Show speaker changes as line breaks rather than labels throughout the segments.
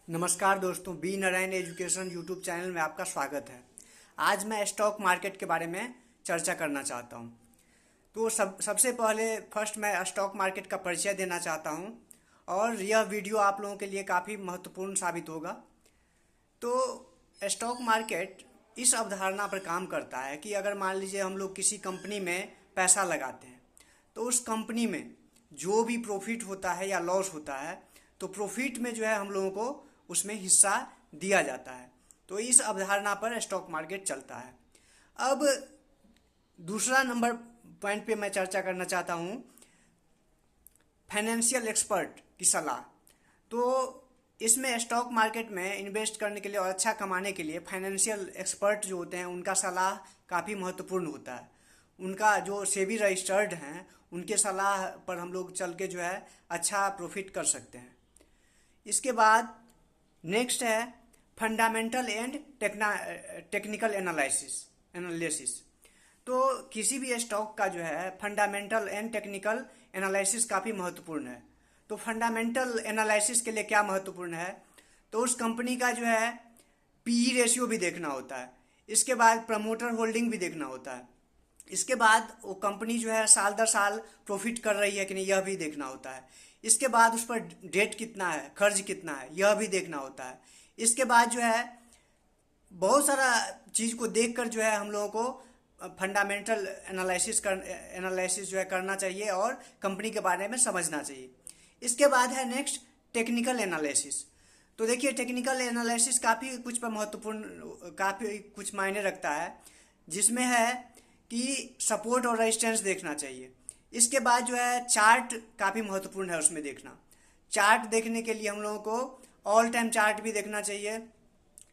नमस्कार दोस्तों, B Narayan education YouTube channel में आपका स्वागत है। आज मैं स्टॉक मार्केट के बारे में चर्चा करना चाहता हूं। तो सबसे पहले मैं स्टॉक मार्केट का परिचय देना चाहता हूं और यह वीडियो आप लोगों के लिए काफ़ी महत्वपूर्ण साबित होगा। तो स्टॉक मार्केट इस अवधारणा पर काम करता है कि अगर मान लीजिए हम लोग किसी कंपनी में पैसा लगाते हैं तो उस कंपनी में जो भी प्रॉफिट होता है या लॉस होता है तो प्रॉफिट में जो है हम लोगों को उसमें हिस्सा दिया जाता है। तो इस अवधारणा पर स्टॉक मार्केट चलता है। अब दूसरा नंबर पॉइंट पे मैं चर्चा करना चाहता हूँ, फाइनेंशियल एक्सपर्ट की सलाह। तो इसमें स्टॉक मार्केट में इन्वेस्ट करने के लिए और अच्छा कमाने के लिए फाइनेंशियल एक्सपर्ट जो होते हैं उनका सलाह काफ़ी महत्वपूर्ण होता है। उनका जो सेबी रजिस्टर्ड हैं उनके सलाह पर हम लोग चल के जो है अच्छा प्रॉफिट कर सकते हैं। इसके बाद नेक्स्ट है फंडामेंटल एंड टेक्निकल एनालिसिस। तो किसी भी स्टॉक का जो है फंडामेंटल एंड टेक्निकल एनालिसिस काफ़ी महत्वपूर्ण है। तो फंडामेंटल एनालिसिस के लिए क्या महत्वपूर्ण है, तो उस कंपनी का जो है पीई रेशियो भी देखना होता है। इसके बाद प्रमोटर होल्डिंग भी देखना होता है। इसके बाद वो कंपनी जो है साल दर साल प्रॉफिट कर रही है कि नहीं, यह भी देखना होता है। इसके बाद उस पर डेट कितना है, कर्ज कितना है, यह भी देखना होता है। इसके बाद जो है बहुत सारा चीज़ को देखकर जो है हम लोगों को फंडामेंटल एनालिसिस जो है करना चाहिए और कंपनी के बारे में समझना चाहिए। इसके बाद है नेक्स्ट टेक्निकल एनालिसिस। तो देखिए टेक्निकल एनालिसिस काफ़ी कुछ मायने रखता है, जिसमें है कि सपोर्ट और रेजिस्टेंस देखना चाहिए। इसके बाद जो है चार्ट काफ़ी महत्वपूर्ण है, उसमें देखना। चार्ट देखने के लिए हम लोगों को ऑल टाइम चार्ट भी देखना चाहिए।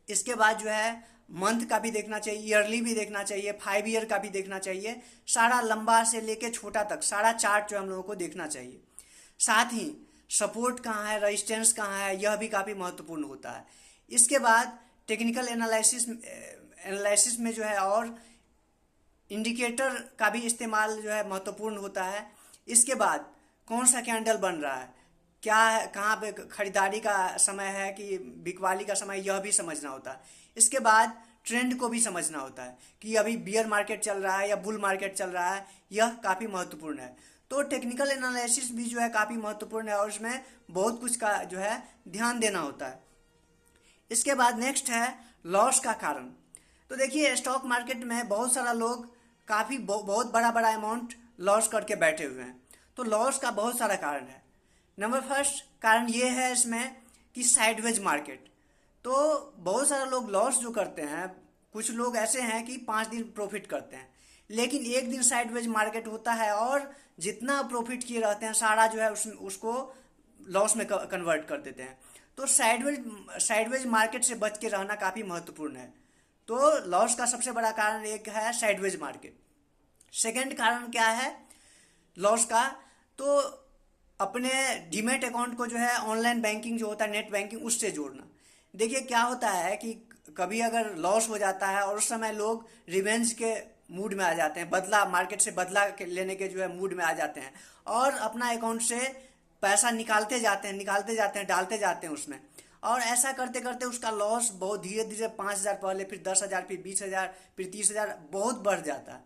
इसके बाद जो है मंथ का भी देखना चाहिए, ईयरली भी देखना चाहिए, 5 ईयर का भी देखना चाहिए। सारा लंबा से लेके छोटा तक सारा चार्ट जो हम लोगों को देखना चाहिए। साथ ही सपोर्ट कहाँ है, रेजिस्टेंस कहाँ है, यह भी काफ़ी महत्वपूर्ण होता है। इसके बाद टेक्निकल एनालिसिस में जो है और इंडिकेटर का भी इस्तेमाल जो है महत्वपूर्ण होता है। इसके बाद कौन सा कैंडल बन रहा है, क्या है, कहाँ पे खरीदारी का समय है कि बिकवाली का समय, यह भी समझना होता है। इसके बाद ट्रेंड को भी समझना होता है कि अभी बियर मार्केट चल रहा है या बुल मार्केट चल रहा है, यह काफ़ी महत्वपूर्ण है। तो टेक्निकल एनालिसिस भी जो है काफ़ी महत्वपूर्ण है और उसमें बहुत कुछ का जो है ध्यान देना होता है। इसके बाद नेक्स्ट है लॉस का कारण। तो देखिए स्टॉक मार्केट में बहुत सारा लोग काफ़ी बहुत बड़ा बड़ा अमाउंट लॉस करके बैठे हुए हैं। तो लॉस का बहुत सारा कारण है। नंबर फर्स्ट कारण ये है इसमें कि साइडवेज मार्केट। तो बहुत सारे लोग लॉस जो करते हैं, कुछ लोग ऐसे हैं कि 5 दिन प्रॉफिट करते हैं, लेकिन एक दिन साइडवेज मार्केट होता है और जितना प्रॉफिट किए रहते हैं सारा जो है उसको लॉस में कन्वर्ट कर देते हैं। तो साइडवेज मार्केट से बच के रहना काफ़ी महत्वपूर्ण है। तो लॉस का सबसे बड़ा कारण एक है साइडवेज मार्केट। सेकंड कारण क्या है लॉस का, तो अपने डीमेट अकाउंट को जो है ऑनलाइन बैंकिंग जो होता है, नेट बैंकिंग, उससे जोड़ना। देखिए क्या होता है कि कभी अगर लॉस हो जाता है और उस समय लोग रिवेंज के मूड में आ जाते हैं, बदला मार्केट से बदला लेने के जो है मूड में आ जाते हैं और अपना अकाउंट से पैसा निकालते जाते हैं, डालते जाते हैं उसमें। और ऐसा करते करते उसका लॉस बहुत धीरे धीरे 5,000 पहले, फिर 10,000, फिर 20,000, फिर 30,000 बहुत बढ़ जाता है।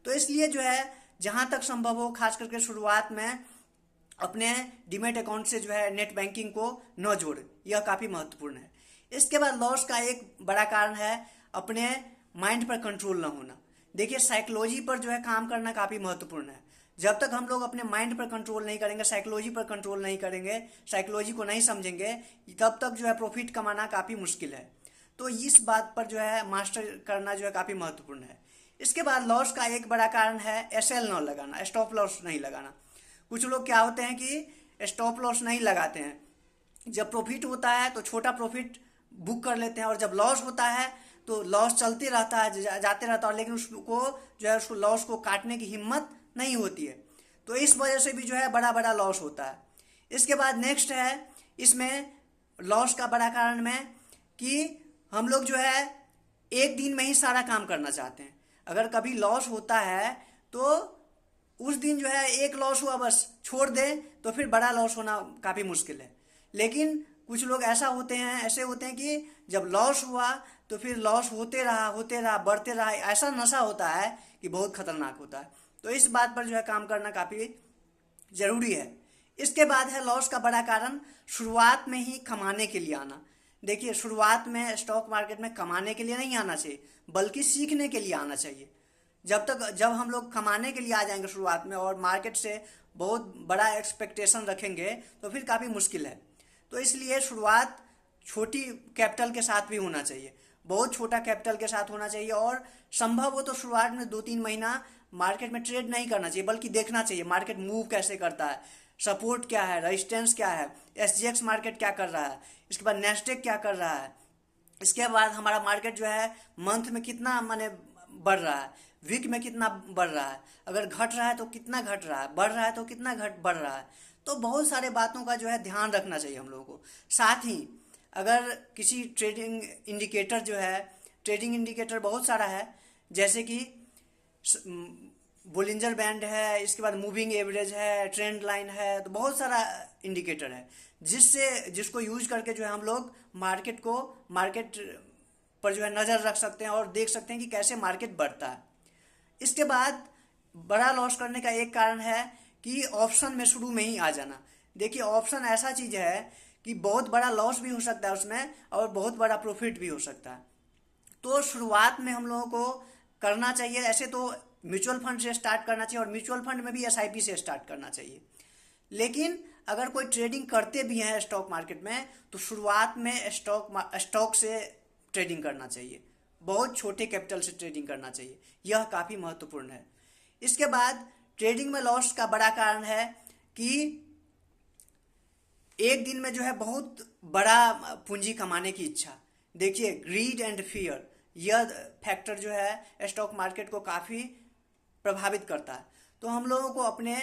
तो इसलिए जो है जहाँ तक संभव हो, खास करके शुरुआत में अपने डीमेट अकाउंट से जो है नेट बैंकिंग को न जोड़े, यह काफ़ी महत्वपूर्ण है। इसके बाद लॉस का एक बड़ा कारण है अपने माइंड पर कंट्रोल न होना। देखिए साइकोलॉजी पर जो है काम करना काफ़ी महत्वपूर्ण है। जब तक हम लोग अपने माइंड पर कंट्रोल नहीं करेंगे, साइकोलॉजी पर कंट्रोल नहीं करेंगे, साइकोलॉजी को नहीं समझेंगे, तब तक जो है प्रॉफिट कमाना काफ़ी मुश्किल है। तो इस बात पर जो है मास्टर करना जो है काफ़ी महत्वपूर्ण है। इसके बाद लॉस का एक बड़ा कारण है एसएल न लगाना, स्टॉप लॉस नहीं लगाना। कुछ लोग क्या होते हैं कि स्टॉप लॉस नहीं लगाते हैं। जब प्रॉफिट होता है तो छोटा प्रॉफिट बुक कर लेते हैं और जब लॉस होता है तो लॉस चलते रहता है, जाते रहता है, लेकिन उसको जो है उसको लॉस को काटने की हिम्मत नहीं होती है। तो इस वजह से भी जो है बड़ा बड़ा लॉस होता है। इसके बाद नेक्स्ट है इसमें लॉस का बड़ा कारण में कि हम लोग जो है एक दिन में ही सारा काम करना चाहते हैं। अगर कभी लॉस होता है तो उस दिन जो है एक लॉस हुआ बस छोड़ दे तो फिर बड़ा लॉस होना काफ़ी मुश्किल है। लेकिन कुछ लोग ऐसे होते हैं कि जब लॉस हुआ तो फिर लॉस होते रहा बढ़ते रहा, ऐसा नशा होता है कि बहुत खतरनाक होता है। तो इस बात पर जो है काम करना काफ़ी ज़रूरी है। इसके बाद है लॉस का बड़ा कारण, शुरुआत में ही कमाने के लिए आना। देखिए, शुरुआत में स्टॉक मार्केट में कमाने के लिए नहीं आना चाहिए, बल्कि सीखने के लिए आना चाहिए। जब हम लोग कमाने के लिए आ जाएंगे शुरुआत में और मार्केट से बहुत बड़ा एक्सपेक्टेशन रखेंगे तो फिर काफ़ी मुश्किल है। तो इसलिए शुरुआत छोटी कैपिटल के साथ भी होना चाहिए, बहुत छोटा कैपिटल के साथ होना चाहिए। और संभव हो तो शुरुआत में 2-3 महीना मार्केट में ट्रेड नहीं करना चाहिए, बल्कि देखना चाहिए मार्केट मूव कैसे करता है, सपोर्ट क्या है, रेजिस्टेंस क्या है, एसजीएक्स मार्केट क्या कर रहा है, इसके बाद नेस्डेक क्या कर रहा है, इसके बाद हमारा मार्केट जो है मंथ में कितना माने बढ़ रहा है, वीक में कितना बढ़ रहा है, अगर घट रहा है तो कितना घट रहा है, बढ़ रहा है तो कितना घट बढ़ रहा है। तो बहुत सारे बातों का जो है ध्यान रखना चाहिए हम लोगों को। साथ ही अगर किसी ट्रेडिंग इंडिकेटर बहुत सारा है, जैसे कि बोलिंजर बैंड है, इसके बाद मूविंग एवरेज है, ट्रेंड लाइन है, तो बहुत सारा इंडिकेटर है जिसको यूज करके जो है हम लोग मार्केट पर जो है नज़र रख सकते हैं और देख सकते हैं कि कैसे मार्केट बढ़ता है। इसके बाद बड़ा लॉस करने का एक कारण है कि ऑप्शन में शुरू में ही आ जाना। देखिए, ऑप्शन ऐसा चीज़ है कि बहुत बड़ा लॉस भी हो सकता है उसमें और बहुत बड़ा प्रॉफिट भी हो सकता है। तो शुरुआत में हम लोगों को करना चाहिए, ऐसे तो म्यूचुअल फंड से स्टार्ट करना चाहिए और म्यूचुअल फंड में भी एसआईपी से स्टार्ट करना चाहिए। लेकिन अगर कोई ट्रेडिंग करते भी हैं स्टॉक मार्केट में तो शुरुआत में स्टॉक से ट्रेडिंग करना चाहिए, बहुत छोटे कैपिटल से ट्रेडिंग करना चाहिए, यह काफ़ी महत्वपूर्ण है। इसके बाद ट्रेडिंग में लॉस का बड़ा कारण है कि एक दिन में जो है बहुत बड़ा पूंजी कमाने की इच्छा। देखिए, ग्रीड एंड फियर, यह फैक्टर जो है स्टॉक मार्केट को काफ़ी प्रभावित करता है। तो हम लोगों को अपने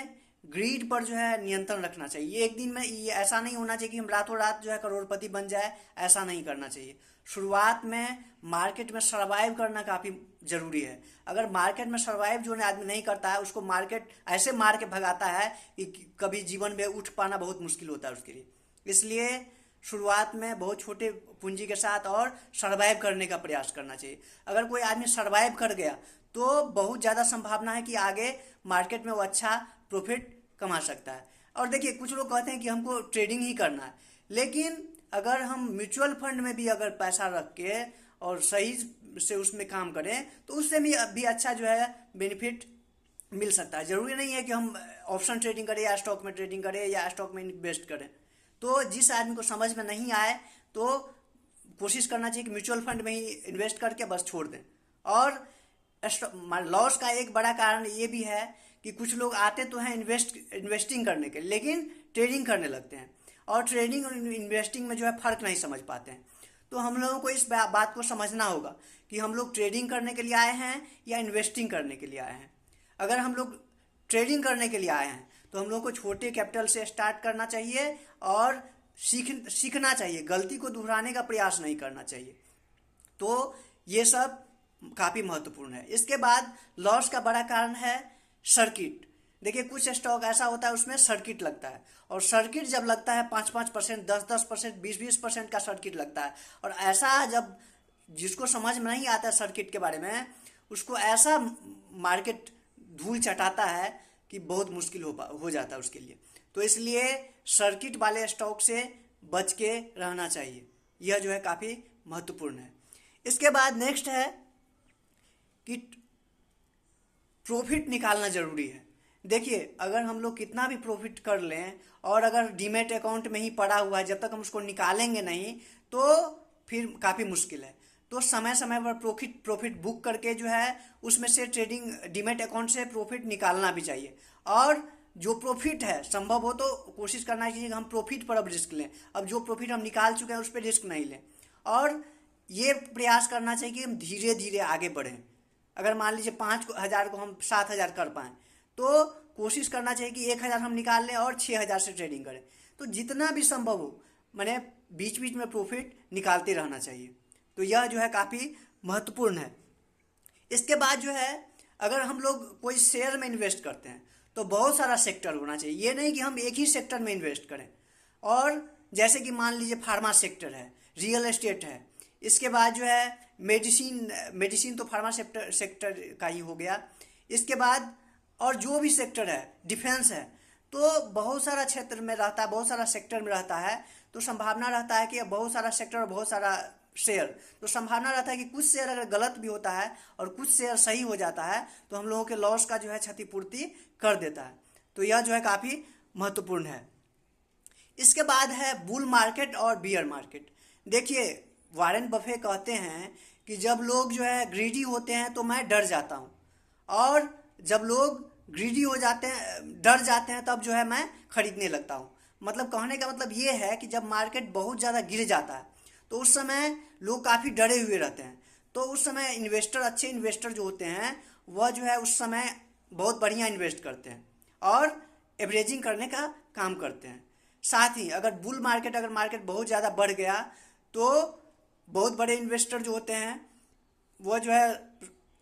ग्रीड पर जो है नियंत्रण रखना चाहिए। एक दिन में ये ऐसा नहीं होना चाहिए कि हम रातों रात जो है करोड़पति बन जाए, ऐसा नहीं करना चाहिए। शुरुआत में मार्केट में सर्वाइव करना काफ़ी ज़रूरी है। अगर मार्केट में सर्वाइव जो आदमी नहीं करता है, उसको मार्केट ऐसे मार के भगाता है कि कभी जीवन में उठ पाना बहुत मुश्किल होता है उसके लिए। इसलिए शुरुआत में बहुत छोटे पूंजी के साथ और सर्वाइव करने का प्रयास करना चाहिए। अगर कोई आदमी सर्वाइव कर गया तो बहुत ज़्यादा संभावना है कि आगे मार्केट में वो अच्छा प्रॉफिट कमा सकता है। और देखिए, कुछ लोग कहते हैं कि हमको ट्रेडिंग ही करना है, लेकिन अगर हम म्यूचुअल फंड में भी अगर पैसा रख के और सही से उसमें काम करें तो उससे भी अच्छा जो है बेनिफिट मिल सकता है। ज़रूरी नहीं है कि हम ऑप्शन ट्रेडिंग करें या स्टॉक में ट्रेडिंग करें या स्टॉक में इन्वेस्ट करें। तो जिस आदमी को समझ में नहीं आए तो कोशिश करना चाहिए कि म्यूचुअल फंड में ही इन्वेस्ट करके बस छोड़ दें। और लॉस का एक बड़ा कारण ये भी है कि कुछ लोग आते तो हैं इन्वेस्टिंग करने के, लेकिन ट्रेडिंग करने लगते हैं और ट्रेडिंग और इन्वेस्टिंग में जो है फ़र्क नहीं समझ पाते हैं। तो हम लोगों को इस बात को समझना होगा कि हम लोग ट्रेडिंग करने के लिए आए हैं या इन्वेस्टिंग करने के लिए आए हैं। अगर हम लोग ट्रेडिंग करने के लिए आए हैं तो हम लोग को छोटे कैपिटल से स्टार्ट करना चाहिए और सीखना चाहिए, गलती को दोहराने का प्रयास नहीं करना चाहिए। तो ये सब काफ़ी महत्वपूर्ण है। इसके बाद लॉस का बड़ा कारण है सर्किट। देखिए, कुछ स्टॉक ऐसा होता है उसमें सर्किट लगता है, और सर्किट जब लगता है 5-5%, 10-10%, 20-20% का सर्किट लगता है। और ऐसा जब जिसको समझ में नहीं आता सर्किट के बारे में, उसको ऐसा मार्केट धूल चटाता है कि बहुत मुश्किल हो जाता है उसके लिए। तो इसलिए सर्किट वाले स्टॉक से बच के रहना चाहिए, यह जो है काफ़ी महत्वपूर्ण है। इसके बाद नेक्स्ट है कि प्रॉफिट निकालना ज़रूरी है। देखिए, अगर हम लोग कितना भी प्रॉफिट कर लें और अगर डीमैट अकाउंट में ही पड़ा हुआ है, जब तक हम उसको निकालेंगे नहीं तो फिर काफ़ी मुश्किल है। तो समय समय पर प्रॉफिट बुक करके जो है उसमें से ट्रेडिंग डीमैट अकाउंट से प्रॉफिट निकालना भी चाहिए। और जो प्रॉफिट है, संभव हो तो कोशिश करना चाहिए कि हम प्रॉफिट पर अब रिस्क लें। अब जो प्रॉफिट हम निकाल चुके हैं उस पर रिस्क नहीं लें, और ये प्रयास करना चाहिए कि हम धीरे धीरे आगे बढ़ें। अगर मान लीजिए 5,000 को हम 7,000 कर पाएँ तो कोशिश करना चाहिए कि 1,000 हम निकाल लें और 6,000 से ट्रेडिंग करें। तो जितना भी संभव हो मैंने बीच बीच में प्रॉफिट निकालते रहना चाहिए। तो यह जो है काफ़ी महत्वपूर्ण है। इसके बाद जो है, अगर हम लोग कोई शेयर में इन्वेस्ट करते हैं तो बहुत सारा सेक्टर होना चाहिए। ये नहीं कि हम एक ही सेक्टर में इन्वेस्ट करें। और जैसे कि मान लीजिए फार्मा सेक्टर है, रियल एस्टेट है, इसके बाद जो है मेडिसिन तो फार्मा सेक्टर का ही हो गया। इसके बाद और जो भी सेक्टर है, डिफेंस है, तो बहुत सारा क्षेत्र में रहता है, बहुत सारा सेक्टर में रहता है, तो संभावना रहता है कि बहुत सारा सेक्टर और बहुत सारा शेयर, तो संभावना रहता है कि कुछ शेयर अगर गलत भी होता है और कुछ शेयर सही हो जाता है तो हम लोगों के लॉस का जो है क्षतिपूर्ति कर देता है। तो यह जो है काफ़ी महत्वपूर्ण है। इसके बाद है बुल मार्केट और बियर मार्केट। देखिए, वारेन बफे कहते हैं कि जब लोग जो है ग्रीडी होते हैं तो मैं डर जाता हूँ, और जब लोग ग्रीडी हो जाते हैं, डर जाते हैं, तब जो है मैं खरीदने लगता हूँ। मतलब कहने का मतलब ये है कि जब मार्केट बहुत ज़्यादा गिर जाता है तो उस समय लोग काफ़ी डरे हुए रहते हैं, तो उस समय इन्वेस्टर, अच्छे इन्वेस्टर जो होते हैं वह जो है उस समय बहुत बढ़िया इन्वेस्ट करते हैं और एवरेजिंग करने का काम करते हैं। साथ ही अगर अगर मार्केट बहुत ज़्यादा बढ़ गया तो बहुत बड़े इन्वेस्टर जो होते हैं वो जो है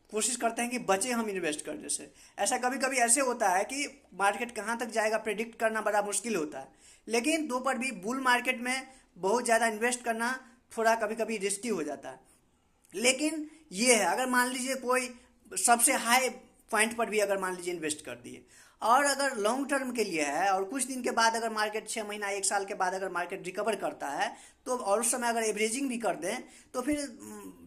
कोशिश करते हैं कि बचे हम इन्वेस्ट करने से। ऐसा कभी कभी ऐसे होता है कि मार्केट कहाँ तक जाएगा प्रेडिक्ट करना बड़ा मुश्किल होता है, लेकिन दो पर भी बुल मार्केट में बहुत ज़्यादा इन्वेस्ट करना थोड़ा कभी कभी रिस्की हो जाता है। लेकिन ये है, अगर मान लीजिए कोई सबसे हाई पॉइंट पर भी अगर मान लीजिए इन्वेस्ट कर दिए और अगर लॉन्ग टर्म के लिए है और कुछ दिन के बाद अगर मार्केट 6 महीना 1 साल के बाद अगर मार्केट रिकवर करता है तो, और उस समय अगर एवरेजिंग भी कर दें तो फिर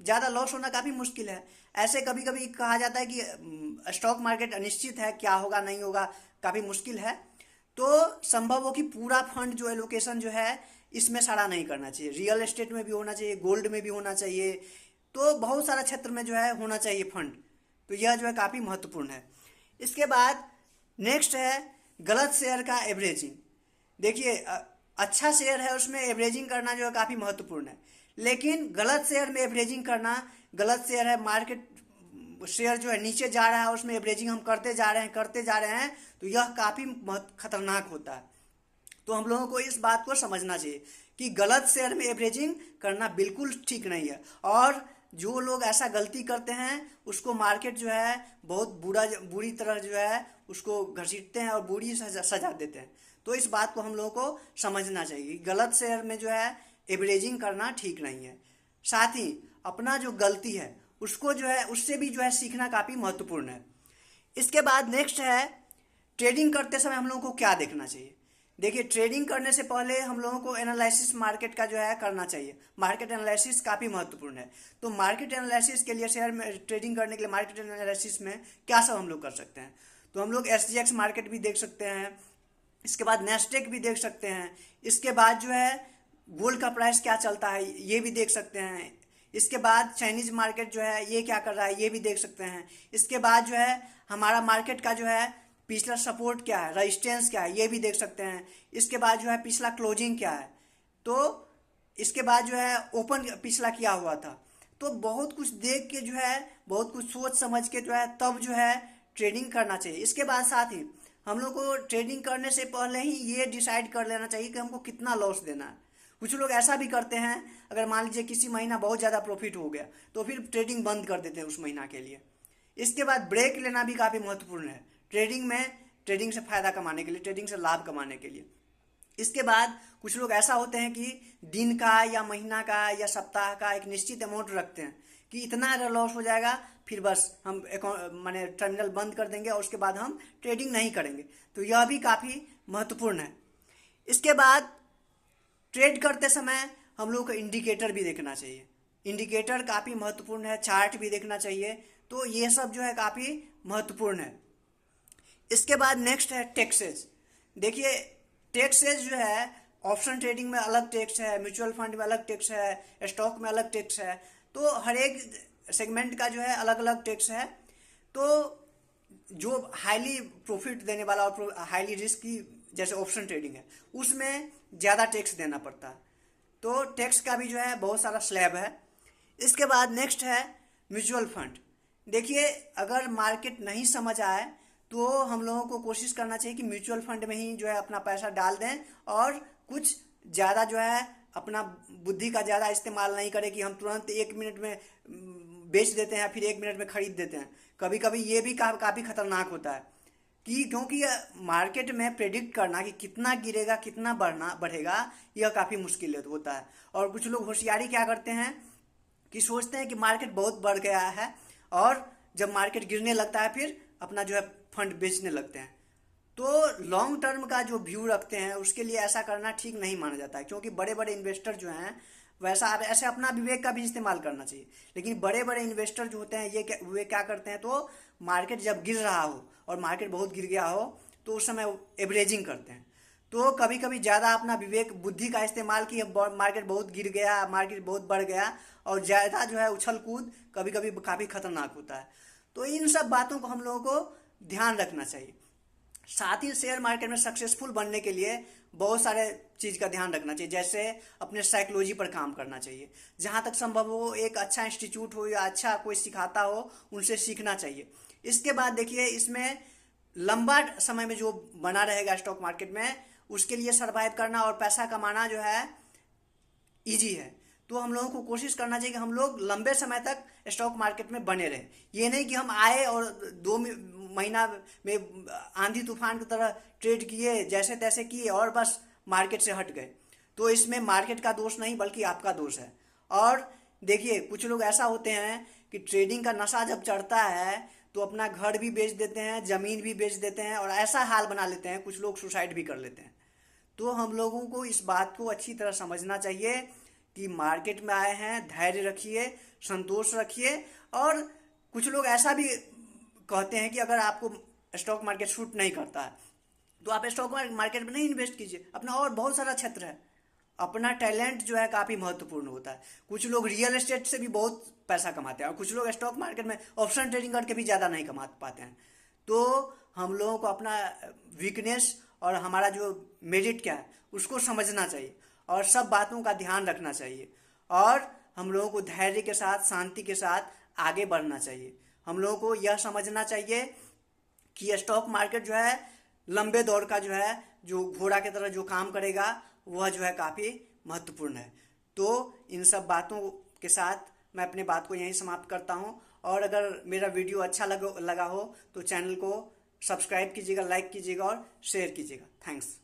ज़्यादा लॉस होना काफ़ी मुश्किल है। ऐसे कभी कभी कहा जाता है कि स्टॉक मार्केट अनिश्चित है, क्या होगा नहीं होगा, काफ़ी मुश्किल है। तो संभव हो कि पूरा फंड जो एलोकेशन जो है इसमें सारा नहीं करना चाहिए, रियल एस्टेट में भी होना चाहिए, गोल्ड में भी होना चाहिए, तो बहुत सारा क्षेत्र में जो है होना चाहिए फंड। तो यह जो है काफ़ी महत्वपूर्ण है। इसके बाद नेक्स्ट है गलत शेयर का एवरेजिंग। देखिए, अच्छा शेयर है उसमें एवरेजिंग करना जो है काफ़ी महत्वपूर्ण है, लेकिन गलत शेयर में एवरेजिंग करना, गलत शेयर है, मार्केट शेयर जो है नीचे जा रहा है उसमें एवरेजिंग हम करते जा रहे हैं, तो यह काफ़ी खतरनाक होता है। तो हम लोगों को इस बात को समझना चाहिए कि गलत शेयर में एवरेजिंग करना बिल्कुल ठीक नहीं है, और जो लोग ऐसा गलती करते हैं उसको मार्केट जो है बहुत बुरी तरह जो है उसको घसीटते हैं और बुरी सजा देते हैं। तो इस बात को हम लोगों को समझना चाहिए, गलत शेयर में जो है एवरेजिंग करना ठीक नहीं है। साथ ही अपना जो गलती है उसको जो है उससे भी जो है सीखना काफ़ी महत्वपूर्ण है। इसके बाद नेक्स्ट है ट्रेडिंग करते समय हम लोगों को क्या देखना चाहिए। देखिए, ट्रेडिंग करने से पहले हम लोगों को एनालिसिस मार्केट का जो है करना चाहिए। मार्केट एनालिसिस काफ़ी महत्वपूर्ण है। तो मार्केट एनालिसिस के लिए, शेयर में ट्रेडिंग करने के लिए मार्केट एनालिसिस में क्या सब हम लोग कर सकते हैं, तो हम लोग SGX मार्केट भी देख सकते हैं, इसके बाद नेस्डेक भी देख सकते हैं, इसके बाद जो है गोल्ड का प्राइस क्या चलता है ये भी देख सकते हैं, इसके बाद चाइनीज मार्केट जो है ये क्या कर रहा है ये भी देख सकते हैं, इसके बाद जो है हमारा मार्केट का जो है पिछला सपोर्ट क्या है, रेजिस्टेंस क्या है ये भी देख सकते हैं, इसके बाद जो है पिछला क्लोजिंग क्या है, तो इसके बाद जो है ओपन पिछला क्या हुआ था। तो बहुत कुछ देख के जो है, बहुत कुछ सोच समझ के जो है तब जो है ट्रेडिंग करना चाहिए। इसके बाद साथ ही हम लोग को ट्रेडिंग करने से पहले ही ये डिसाइड कर लेना चाहिए कि हमको कितना लॉस देना है। कुछ लोग ऐसा भी करते हैं, अगर मान लीजिए किसी महीना बहुत ज़्यादा प्रॉफिट हो गया तो फिर ट्रेडिंग बंद कर देते हैं उस महीना के लिए। इसके बाद ब्रेक लेना भी काफ़ी महत्वपूर्ण है ट्रेडिंग में, ट्रेडिंग से फ़ायदा कमाने के लिए, ट्रेडिंग से लाभ कमाने के लिए। इसके बाद कुछ लोग ऐसा होते हैं कि दिन का या महीना का या सप्ताह का एक निश्चित अमाउंट रखते हैं कि इतना अगर लॉस हो जाएगा फिर बस हम अकाउंट माने टर्मिनल बंद कर देंगे और उसके बाद हम ट्रेडिंग नहीं करेंगे। तो यह भी काफ़ी महत्वपूर्ण है। इसके बाद ट्रेड करते समय हम लोग को इंडिकेटर भी देखना चाहिए, इंडिकेटर काफ़ी महत्वपूर्ण है, चार्ट भी देखना चाहिए। तो ये सब जो है काफ़ी महत्वपूर्ण है। इसके बाद नेक्स्ट है टैक्सेज। देखिए, टैक्सेज जो है ऑप्शन ट्रेडिंग में अलग टैक्स है, म्यूचुअल फंड में अलग टैक्स है, स्टॉक में अलग टैक्स है, तो हर एक सेगमेंट का जो है अलग अलग टैक्स है। तो जो हाईली प्रॉफिट देने वाला और हाईली रिस्की जैसे ऑप्शन ट्रेडिंग है उसमें ज़्यादा टैक्स देना पड़ता है, तो टैक्स का भी जो है बहुत सारा स्लैब है। इसके बाद नेक्स्ट है म्यूचुअल फंड। देखिए, अगर मार्केट नहीं समझ आए तो हम लोगों को कोशिश करना चाहिए कि म्यूचुअल फंड में ही जो है अपना पैसा डाल दें और कुछ ज़्यादा जो है अपना बुद्धि का ज़्यादा इस्तेमाल नहीं करें कि हम तुरंत 1 मिनट में बेच देते हैं फिर 1 मिनट में खरीद देते हैं। कभी कभी ये भी काफ़ी खतरनाक होता है। कि क्योंकि मार्केट में प्रेडिक्ट करना कि कितना गिरेगा कितना बढ़ेगा यह काफ़ी मुश्किल होता है। और कुछ लोग होशियारी क्या करते हैं कि सोचते हैं कि मार्केट बहुत बढ़ गया है और जब मार्केट गिरने लगता है फिर अपना जो है फंड बेचने लगते हैं। तो लॉन्ग टर्म का जो व्यू रखते हैं उसके लिए ऐसा करना ठीक नहीं माना जाता है, क्योंकि बड़े बड़े इन्वेस्टर जो हैं वैसा ऐसे अपना विवेक का भी इस्तेमाल करना चाहिए। लेकिन बड़े बड़े इन्वेस्टर जो होते हैं वे क्या करते हैं, तो मार्केट जब गिर रहा हो और मार्केट बहुत गिर गया हो तो उस समय एवरेजिंग करते हैं। तो कभी कभी ज़्यादा अपना विवेक बुद्धि का इस्तेमाल कि मार्केट बहुत गिर गया, मार्केट बहुत बढ़ गया, और ज़्यादा जो है उछल कूद कभी कभी काफ़ी खतरनाक होता है। तो इन सब बातों को हम लोगों को ध्यान रखना चाहिए। साथ ही शेयर मार्केट में सक्सेसफुल बनने के लिए बहुत सारे चीज़ का ध्यान रखना चाहिए, जैसे अपने साइकोलॉजी पर काम करना चाहिए। जहाँ तक संभव हो एक अच्छा इंस्टीट्यूट हो या अच्छा कोई सिखाता हो उनसे सीखना चाहिए। इसके बाद देखिए इसमें लंबा समय में जो बना रहेगा स्टॉक मार्केट में उसके लिए सरवाइव करना और पैसा कमाना जो है ईजी है। तो हम लोगों को कोशिश करना चाहिए कि हम लोग लंबे समय तक स्टॉक मार्केट में बने रहें। ये नहीं कि हम आए और 2 महीना में आंधी तूफान की तरह ट्रेड किए, जैसे तैसे किए और बस मार्केट से हट गए। तो इसमें मार्केट का दोष नहीं बल्कि आपका दोष है। और देखिए कुछ लोग ऐसा होते हैं कि ट्रेडिंग का नशा जब चढ़ता है तो अपना घर भी बेच देते हैं, ज़मीन भी बेच देते हैं और ऐसा हाल बना लेते हैं, कुछ लोग सुसाइड भी कर लेते हैं। तो हम लोगों को इस बात को अच्छी तरह समझना चाहिए कि मार्केट में आए हैं, धैर्य रखिए, संतोष रखिए। और कुछ लोग ऐसा भी कहते हैं कि अगर आपको स्टॉक मार्केट शूट नहीं करता है तो आप स्टॉक मार्केट में नहीं इन्वेस्ट कीजिए, अपना और बहुत सारा क्षेत्र है। अपना टैलेंट जो है काफ़ी महत्वपूर्ण होता है। कुछ लोग रियल एस्टेट से भी बहुत पैसा कमाते हैं और कुछ लोग स्टॉक मार्केट में ऑप्शन ट्रेडिंग करके भी ज़्यादा नहीं कमा पाते हैं। तो हम लोगों को अपना वीकनेस और हमारा जो मेरिट क्या है उसको समझना चाहिए और सब बातों का ध्यान रखना चाहिए। और हम लोगों को धैर्य के साथ शांति के साथ आगे बढ़ना चाहिए। हम लोगों को यह समझना चाहिए कि स्टॉक मार्केट जो है लंबे दौर का जो है जो घोड़ा की तरह जो काम करेगा वह जो है काफ़ी महत्वपूर्ण है। तो इन सब बातों के साथ मैं अपनी बात को यहीं समाप्त करता हूँ। और अगर मेरा वीडियो अच्छा लगा हो तो चैनल को सब्सक्राइब कीजिएगा, लाइक कीजिएगा और शेयर कीजिएगा। थैंक्स।